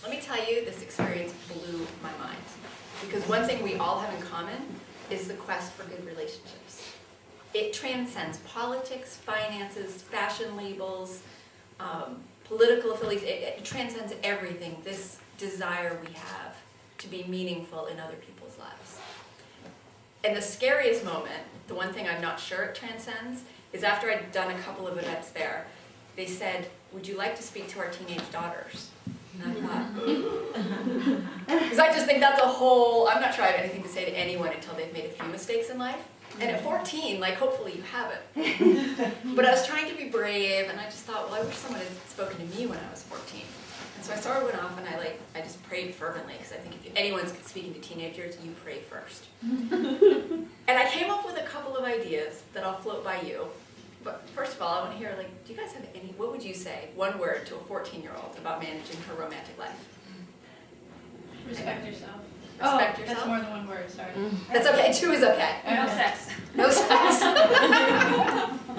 Let me tell you, this experience blew my mind. Because one thing we all have in common is the quest for good relationships. It transcends politics, finances, fashion labels, political affiliation. It transcends everything, this desire we have to be meaningful in other people's lives. And the scariest moment, the one thing I'm not sure it transcends, is after I'd done a couple of events there, they said, would you like to speak to our teenage daughters? And I thought, because I just think that's a whole, I'm not sure I have anything to say to anyone until they've made a few mistakes in life. And at 14, like, hopefully you haven't. But I was trying to be brave, and I just thought, well, I wish someone had spoken to me when I was 14. And so I sort of went off, and I just prayed fervently, because I think if anyone's speaking to teenagers, you pray first. And I came up with a couple of ideas that I'll float by you. But first of all, I want to hear, like, do you guys have any, what would you say, one word to a 14-year-old about managing her romantic life? Respect yourself. Respect yourself? That's more than one word, sorry. That's okay, 2 is okay. No sex. No sex.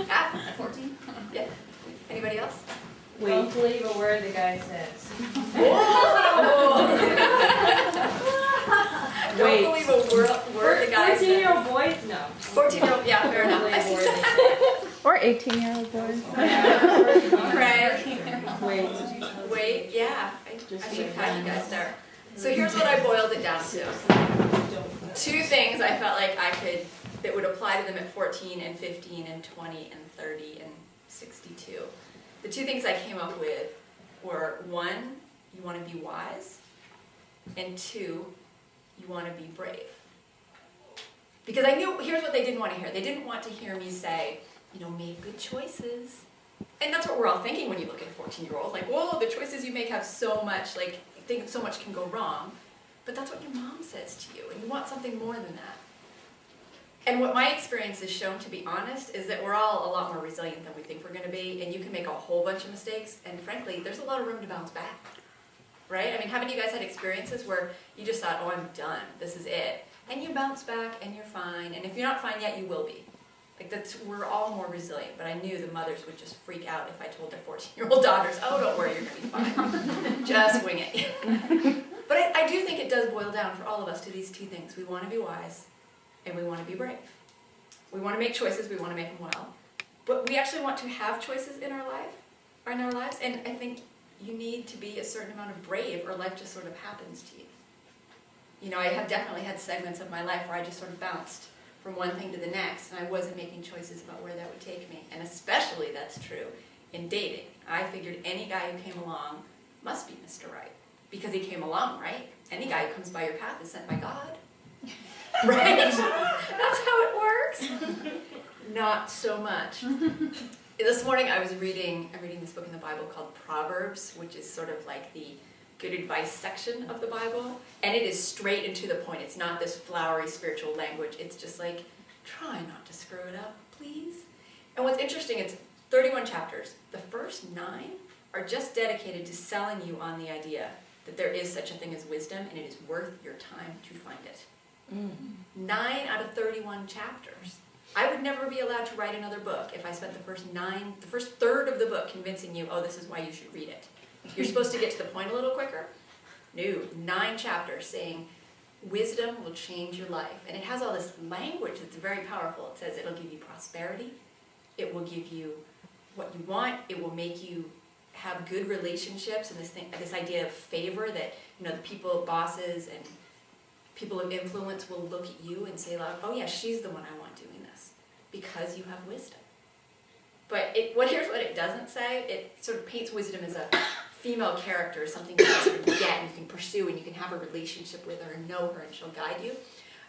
At 14? Yeah. Anybody else? Don't believe a word the guy says. Don't believe a word the guy says. 14-year-old boys? No. 14-year-old, yeah, fair enough. I see that. Or 18-year-old boys. Pray. Wait, yeah. I should have had you guys there. So here's what I boiled it down to. 2 things I felt like that would apply to them at 14 and 15 and 20 and 30 and 62. The 2 things I came up with were, 1, you want to be wise, and 2, you want to be brave. Because I knew, here's what they didn't want to hear. They didn't want to hear me say, make good choices. And that's what we're all thinking when you look at a 14-year-old. Like, whoa, the choices you make have so much, like, think so much can go wrong. But that's what your mom says to you, and you want something more than that. And what my experience has shown, to be honest, is that we're all a lot more resilient than we think we're going to be, and you can make a whole bunch of mistakes, and frankly, there's a lot of room to bounce back. Right? I mean, haven't you guys had experiences where you just thought, oh, I'm done, this is it, and you bounce back, and you're fine, and if you're not fine yet, you will be. Like, we're all more resilient, but I knew the mothers would just freak out if I told their 14-year-old daughters, oh, don't worry, you're going to be fine. Just wing it. But I do think it does boil down for all of us to these 2 things. We want to be wise, and we want to be brave. We want to make choices, we want to make them well. But we actually want to have choices in our lives, and I think you need to be a certain amount of brave, or life just sort of happens to you. I have definitely had segments of my life where I just sort of bounced from one thing to the next, and I wasn't making choices about where that would take me. And especially that's true in dating. I figured any guy who came along must be Mr. Right, because he came along, right? Any guy who comes by your path is sent by God. Right? That's how it works. Not so much. This morning I'm reading this book in the Bible called Proverbs, which is sort of like the good advice section of the Bible, and it is straight and to the point. It's not this flowery spiritual language. It's just like, try not to screw it up, please. And what's interesting, it's 31 chapters. The first 9 are just dedicated to selling you on the idea that there is such a thing as wisdom, and it is worth your time to find it. 9 out of 31 chapters. I would never be allowed to write another book if I spent the first third of the book convincing you, oh, this is why you should read it. You're supposed to get to the point a little quicker. No, 9 chapters saying wisdom will change your life. And it has all this language that's very powerful. It says it'll give you prosperity. It will give you what you want. It will make you have good relationships, and this idea of favor that, the people, bosses and people of influence will look at you and say, oh yeah, she's the one I want doing this, because you have wisdom. But here's what it doesn't say. It sort of paints wisdom as a female character, something you can sort of get and you can pursue, and you can have a relationship with her and know her and she'll guide you.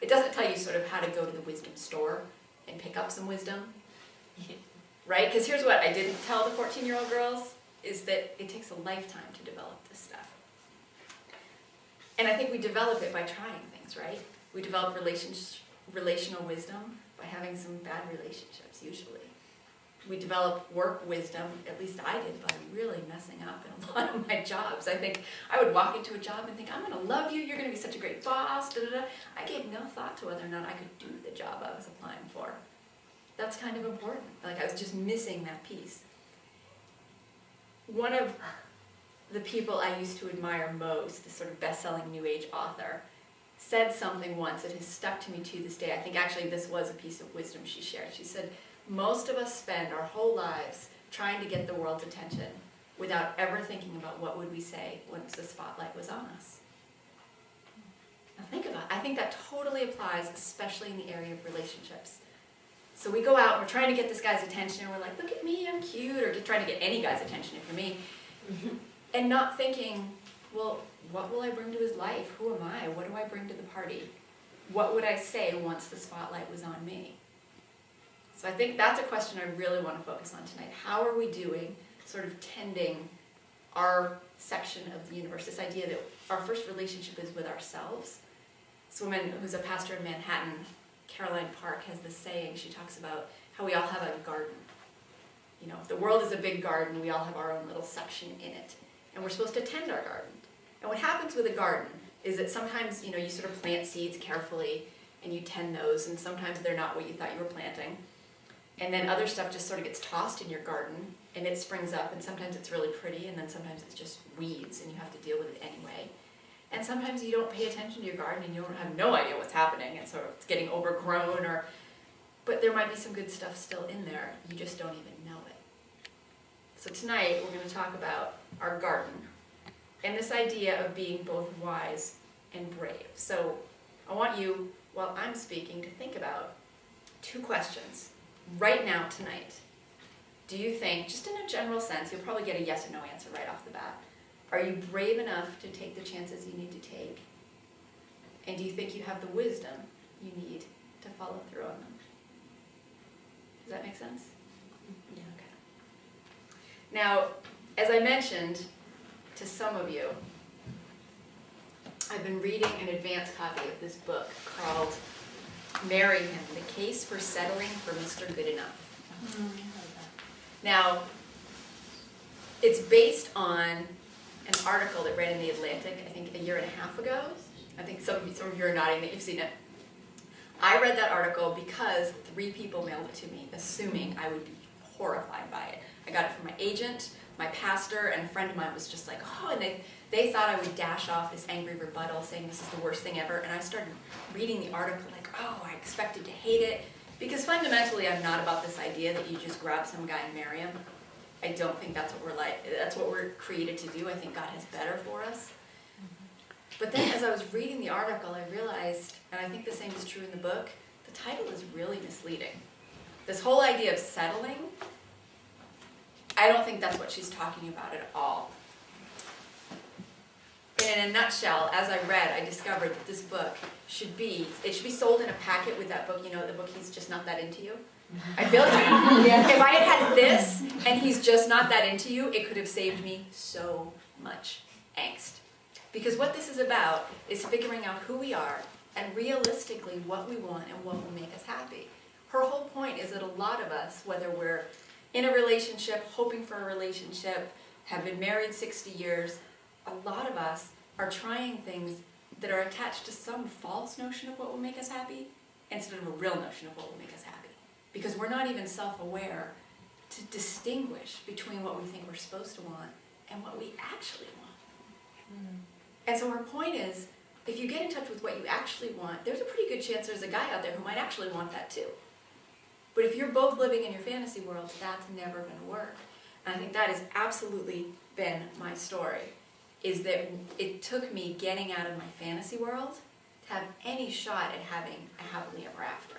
It doesn't tell you sort of how to go to the wisdom store and pick up some wisdom. Right? Because here's what I didn't tell the 14-year-old girls, is that it takes a lifetime to develop this stuff. And I think we develop it by trying things, right? We develop relational wisdom by having some bad relationships, usually. We develop work wisdom, at least I did, by really messing up in a lot of my jobs. I think I would walk into a job and think, I'm going to love you, you're going to be such a great boss, da-da-da. I gave no thought to whether or not I could do the job I was applying for. That's kind of important. Like, I was just missing that piece. One of the people I used to admire most, the sort of best-selling New Age author, said something once that has stuck to me to this day. I think actually this was a piece of wisdom she shared. She said, most of us spend our whole lives trying to get the world's attention without ever thinking about what would we say once the spotlight was on us. Now think about it. I think that totally applies, especially in the area of relationships. So we go out, and we're trying to get this guy's attention, and we're like, look at me, I'm cute, or trying to get any guy's attention if you're me, and not thinking, well, what will I bring to his life? Who am I? What do I bring to the party? What would I say once the spotlight was on me? So I think that's a question I really want to focus on tonight. How are we doing sort of tending our section of the universe, this idea that our first relationship is with ourselves? This woman who's a pastor in Manhattan, Caroline Park, has this saying. She talks about how we all have a garden. You know, if the world is a big garden, we all have our own little section in it. And we're supposed to tend our garden. And what happens with a garden is that sometimes, you know, you sort of plant seeds carefully and you tend those, and sometimes they're not what you thought you were planting. And then other stuff just sort of gets tossed in your garden and it springs up, and sometimes it's really pretty, and then sometimes it's just weeds and you have to deal with it anyway. And sometimes you don't pay attention to your garden and you don't have no idea what's happening, and sort of it's getting overgrown, but there might be some good stuff still in there, you just don't even know it. So tonight we're going to talk about our garden and this idea of being both wise and brave. So I want you, while I'm speaking, to think about two questions right now tonight. Do you think, just in a general sense, you'll probably get a yes or no answer right off the bat, are you brave enough to take the chances you need to take? And do you think you have the wisdom you need to follow through on them? Does that make sense? Yeah. Okay. Now, as I mentioned to some of you, I've been reading an advanced copy of this book called Marry Him, The Case for Settling for Mr. Good Enough. Now, it's based on an article that ran in The Atlantic, I think a year and a half ago. I think some of you are nodding that you've seen it. I read that article because 3 people mailed it to me, assuming I would be horrified by it. I got it from my agent, my pastor, and a friend of mine was just like, oh, and they thought I would dash off this angry rebuttal saying this is the worst thing ever, and I started reading the article like, oh, I expected to hate it, because fundamentally I'm not about this idea that you just grab some guy and marry him. I don't think that's what we're created to do. I think God has better for us. But then as I was reading the article, I realized, and I think the same is true in the book, the title is really misleading. This whole idea of settling, I don't think that's what she's talking about at all. And in a nutshell, as I read, I discovered that this book should be sold in a packet with that book, you know, the book He's Just Not That Into You. I feel like if I had had this and He's Just Not That Into You, it could have saved me so much angst. Because what this is about is figuring out who we are and realistically what we want and what will make us happy. Her whole point is that a lot of us, whether we're in a relationship, hoping for a relationship, have been married 60 years, a lot of us are trying things that are attached to some false notion of what will make us happy instead of a real notion of what will make us happy. Because we're not even self-aware to distinguish between what we think we're supposed to want and what we actually want. Mm. And so her point is, if you get in touch with what you actually want, there's a pretty good chance there's a guy out there who might actually want that too. But if you're both living in your fantasy world, that's never going to work. And I think that has absolutely been my story, is that it took me getting out of my fantasy world to have any shot at having a happily ever after.